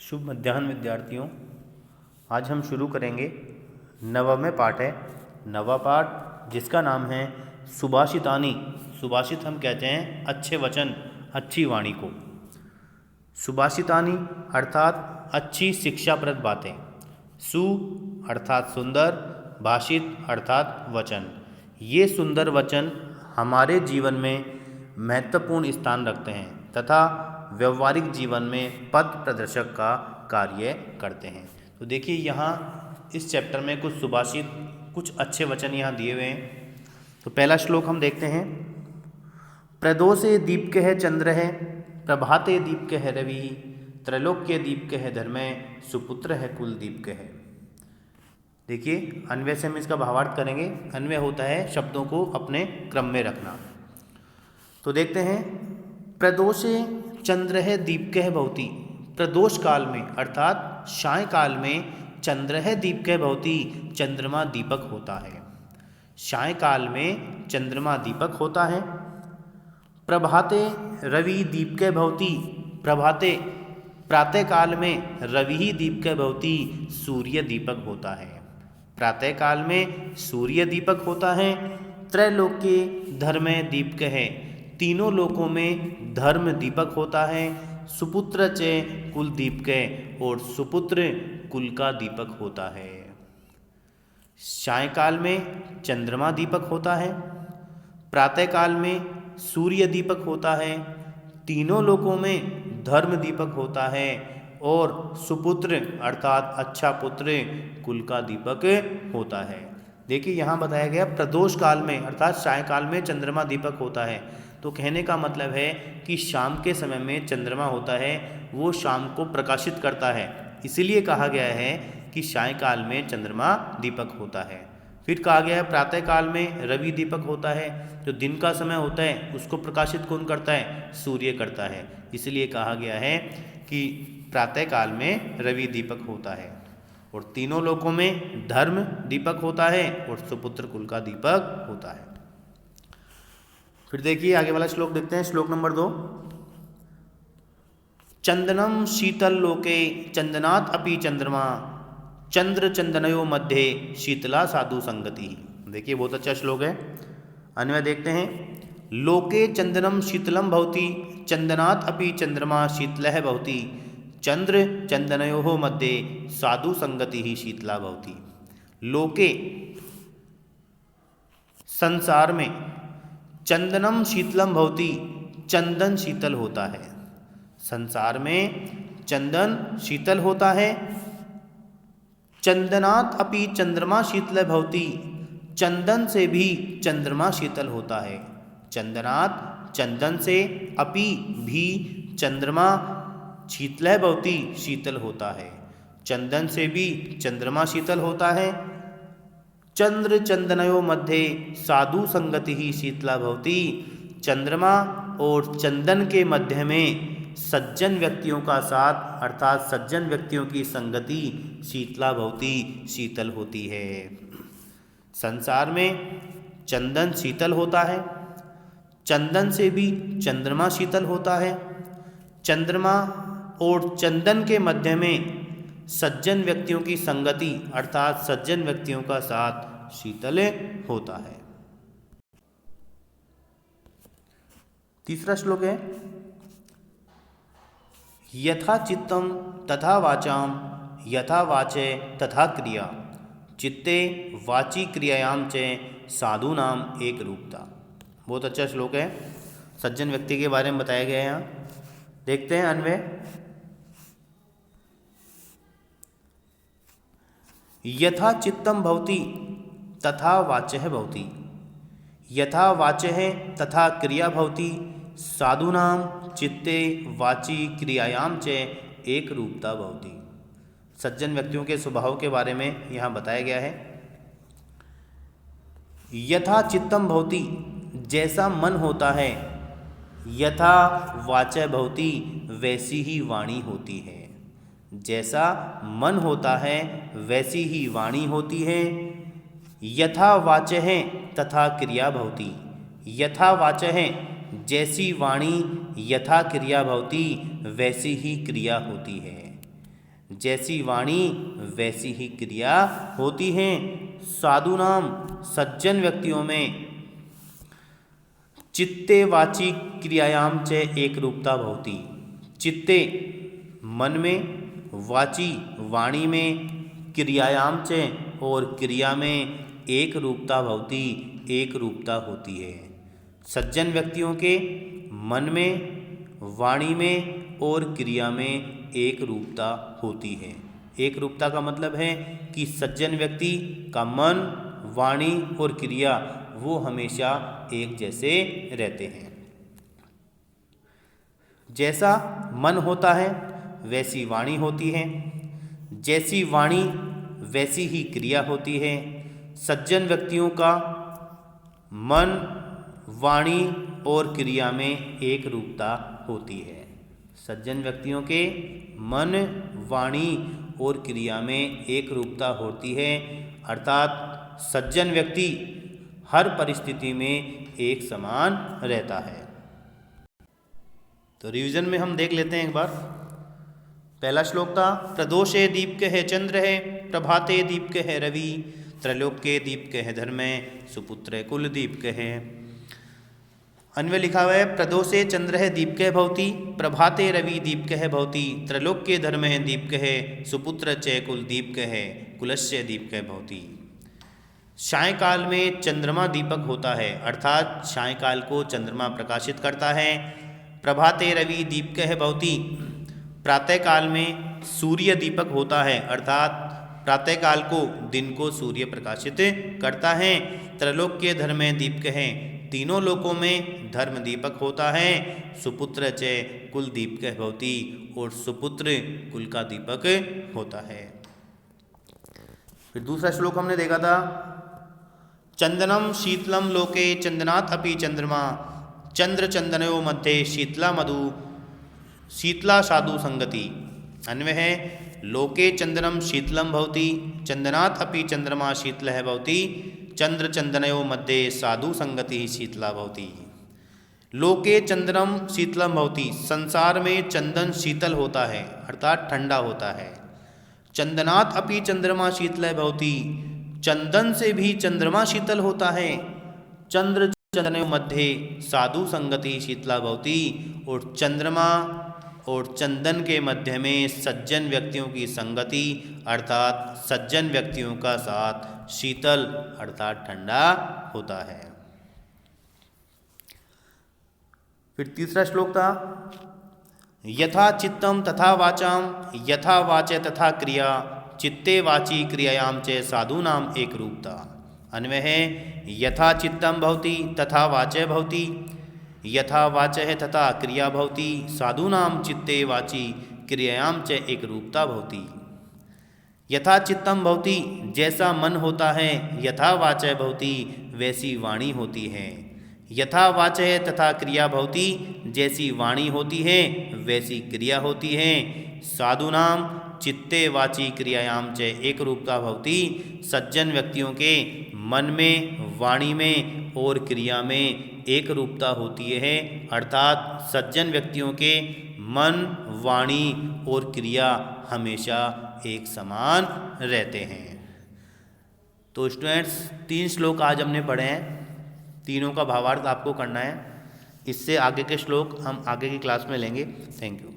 शुभ मध्याह्न विद्यार्थियों। आज हम शुरू करेंगे नवमे पाठ है। नवा पाठ जिसका नाम है सुभाषितानि। सुभाषित हम कहते हैं अच्छे वचन, अच्छी वाणी को। सुभाषितानि अर्थात अच्छी शिक्षाप्रद बातें। सु अर्थात सुंदर, भाषित अर्थात वचन। ये सुंदर वचन हमारे जीवन में महत्वपूर्ण स्थान रखते हैं तथा व्यवहारिक जीवन में पथ प्रदर्शक का कार्य करते हैं। तो देखिए यहाँ इस चैप्टर में कुछ सुभाषित, कुछ अच्छे वचन यहाँ दिए हुए हैं। तो पहला श्लोक हम देखते हैं। प्रदोषे दीप्कः चंद्रः प्रभाते दीप्कः रविः त्रैलोक्य दीप्कः धर्मः सुपुत्रः कुलदीप्कः। देखिए अन्वय से हम इसका भावार्थ करेंगे। अन्वय होता है शब्दों को अपने क्रम में रखना। तो देखते हैं, प्रदोषे चंद्रः दीप्कः भवति। प्रदोष काल में अर्थात सायंकाल में चंद्रः दीप्कः भवति, चंद्रमा दीपक होता है। सायंकाल में चंद्रमा दीपक होता है। प्रभाते रवि दीप्कः भवति। प्रभाते प्रातः काल में रवि दीप्कः भवति, सूर्य दीपक होता है। प्रातः काल में सूर्य दीपक होता है। त्रैलोक्ये धर्मः दीप्कः, तीनों लोकों में धर्म दीपक होता है। सुपुत्र च कुल दीपकः, और सुपुत्र कुल का दीपक होता है। सायंकाल में चंद्रमा दीपक होता है। प्रातः काल में सूर्य दीपक होता है। तीनों लोकों में धर्म दीपक होता है। और सुपुत्र अर्थात अच्छा पुत्र कुल का दीपक होता है। देखिए यहाँ बताया गया प्रदोष काल में अर्थात सायंकाल में चंद्रमा दीपक होता है। तो कहने का मतलब है कि शाम के समय में चंद्रमा होता है, वो शाम को प्रकाशित करता है। इसीलिए कहा गया है कि सायंकाल में चंद्रमा दीपक होता है। फिर कहा गया है प्रातः काल में रवि दीपक होता है। जो दिन का समय होता है उसको प्रकाशित कौन करता है? सूर्य करता है। इसलिए कहा गया है कि प्रातः काल में रवि दीपक होता है। और तीनों लोकों में धर्म दीपक होता है और सुपुत्र कुल का दीपक होता है। फिर देखिए आगे वाला श्लोक देखते हैं। श्लोक नंबर 2। चंदनम शीतल लोके चंदनात् अपि चंद्रमा चंद्र चंदनयो मध्ये शीतला साधु संगति। देखिए बहुत अच्छा श्लोक है। अन्वय देखते हैं। लोके चंदनम शीतलम भवति चंदनात् अपि चंद्रमा शीतलः भवति चंद्र चंदनयोः मध्ये साधु संगति ही शीतला भवति। लोके संसार में चंदनम शीतलम भवति, चंदन शीतल होता है। संसार में चंदन शीतल होता है। चंदनात् अपि चंद्रमा शीतल भवति, चंदन से भी चंद्रमा शीतल होता है। चंदनात् चंदन से, अपि भी चंद्रमा शीतल भवति शीतल होता है। चंदन से भी चंद्रमा शीतल होता है। चंद्र चंदनयो मध्ये साधु संगति ही शीतला भवति, चंद्रमा और चंदन के मध्य में सज्जन व्यक्तियों का साथ अर्थात सज्जन व्यक्तियों की संगति शीतला भवति शीतल होती है। संसार में चंदन शीतल होता है। चंदन से भी चंद्रमा शीतल होता है। चंद्रमा और चंदन के मध्य में सज्जन व्यक्तियों की संगति अर्थात सज्जन व्यक्तियों का साथ शीतल होता है। तीसरा श्लोक है। यथा चित्तम तथा वाचाम यथा वाचे तथा क्रिया चित्ते वाची क्रियायाम च साधूनाम एक रूपता। बहुत अच्छा श्लोक है। सज्जन व्यक्ति के बारे में बताया गया है यहाँ। देखते हैं अन्वय। यथा चित्तम भवति तथा वाचः भवति, यथा वाचः तथा क्रिया भवति साधूनां चित्ते वाची क्रियायाम च एक रूपता भवति। सज्जन व्यक्तियों के स्वभाव के बारे में यहाँ बताया गया है। यथा चित्तम भवति, जैसा मन होता है। यथा वाचः भवति, वैसी ही वाणी होती है। जैसा मन होता है वैसी ही वाणी होती है। यथा वाचः तथा क्रिया भवति, यथा वाचः जैसी वाणी यथा क्रिया भवति वैसी ही क्रिया होती है। जैसी वाणी वैसी ही क्रिया होती है। साधुनाम सज्जन व्यक्तियों में चित्ते वाची क्रियायाम च एक रूपता भवति। चित्ते मन में, वाची वाणी में, क्रियायाम च और क्रिया में एक रूपता भवति, एक रूपता होती है। सज्जन व्यक्तियों के मन में, वाणी में और क्रिया में एक रूपता होती है। एक रूपता का मतलब है कि सज्जन व्यक्ति का मन, वाणी और क्रिया वो हमेशा एक जैसे रहते हैं। जैसा मन होता है वैसी वाणी होती है, जैसी वाणी वैसी ही क्रिया होती है। सज्जन व्यक्तियों का मन, वाणी और क्रिया में एक रूपता होती है। सज्जन व्यक्तियों के मन, वाणी और क्रिया में एक रूपता होती है, अर्थात सज्जन व्यक्ति हर परिस्थिति में एक समान रहता है। तो रिवीजन में हम देख लेते हैं एक बार। पहला श्लोक था प्रदोषे दीप्कः चंद्रः प्रभाते दीप्कः रवि त्रैलोक्ये दीप्कः धर्मे सुपुत्रे कुलदीप्कः। अन्वय लिखा हुआ है प्रदोषे चंद्रः दीप्कः भवति प्रभाते रवि दीप्कः भवति त्रैलोक्ये धर्मः दीप्कः सुपुत्र च कुलदीप्कः कुलस्य दीप्कः भवति। सायंकाल में चंद्रमा दीपक होता है, अर्थात सायंकाल को चंद्रमा प्रकाशित करता है। प्रभाते रवि दीप्कः भवति प्रातःकाल में सूर्य दीपक होता है, अर्थात प्रातःकाल को दिन को सूर्य प्रकाशित करता है। त्रैलोक्य धर्म दीपकः तीनों लोकों में धर्म दीपक होता है। सुपुत्र च कुल दीपकः भवति और सुपुत्र कुल का दीपक होता है। फिर दूसरा श्लोक हमने देखा था चंदनम शीतलम लोके चंदनात् अपि चंद्रमा चंद्र चंदनयो मध्ये शीतला मधु शीतला साधु संगति। अन्वय है लोके चंदनम शीतलम भवति चंदनात् अपि चंद्रमा शीतलः भवति चंद्र चंदनयो मध्ये साधु संगति शीतला भवति। लोके चंदनम शीतलम भवति संसार में चंदन शीतल होता है, अर्थात ठंडा होता है। चंदनात् अपि चंद्रमा शीतलः भवति चंदन से भी चंद्रमा शीतल होता है। चंद्र चंदनयो मध्ये साधु संगति शीतला भवति और चंद्रमा और चंदन के मध्य में सज्जन व्यक्तियों की संगति अर्थात सज्जन व्यक्तियों का साथ शीतल अर्थात ठंडा होता है। फिर तीसरा श्लोक था यथा चित्तम तथा वाचाम यथा वाचे तथा क्रिया चित्ते वाची क्रियायाम च साधूनाम एक रूपता। अन्वय है यथा चित्तम भवति तथा वाचे भवति यथा वाचः तथा क्रिया भवति साधूनाम चित्ते वाची क्रियायाम च एक रूपता भवति। यथा चित्तम भवति जैसा मन होता है, यथा वाचः भवति वैसी वाणी होती है। यथा वाचः तथा क्रिया भवति जैसी वाणी होती है वैसी क्रिया होती है। साधूनाम चित्ते वाची क्रियायाम च एक रूपता भवति सज्जन व्यक्तियों के मन में, वाणी में और क्रिया में एक रूपता होती है, अर्थात सज्जन व्यक्तियों के मन, वाणी और क्रिया हमेशा एक समान रहते हैं। तो स्टूडेंट्स 3 श्लोक आज हमने पढ़े हैं, तीनों का भावार्थ आपको करना है। इससे आगे के श्लोक हम आगे की क्लास में लेंगे। Thank you.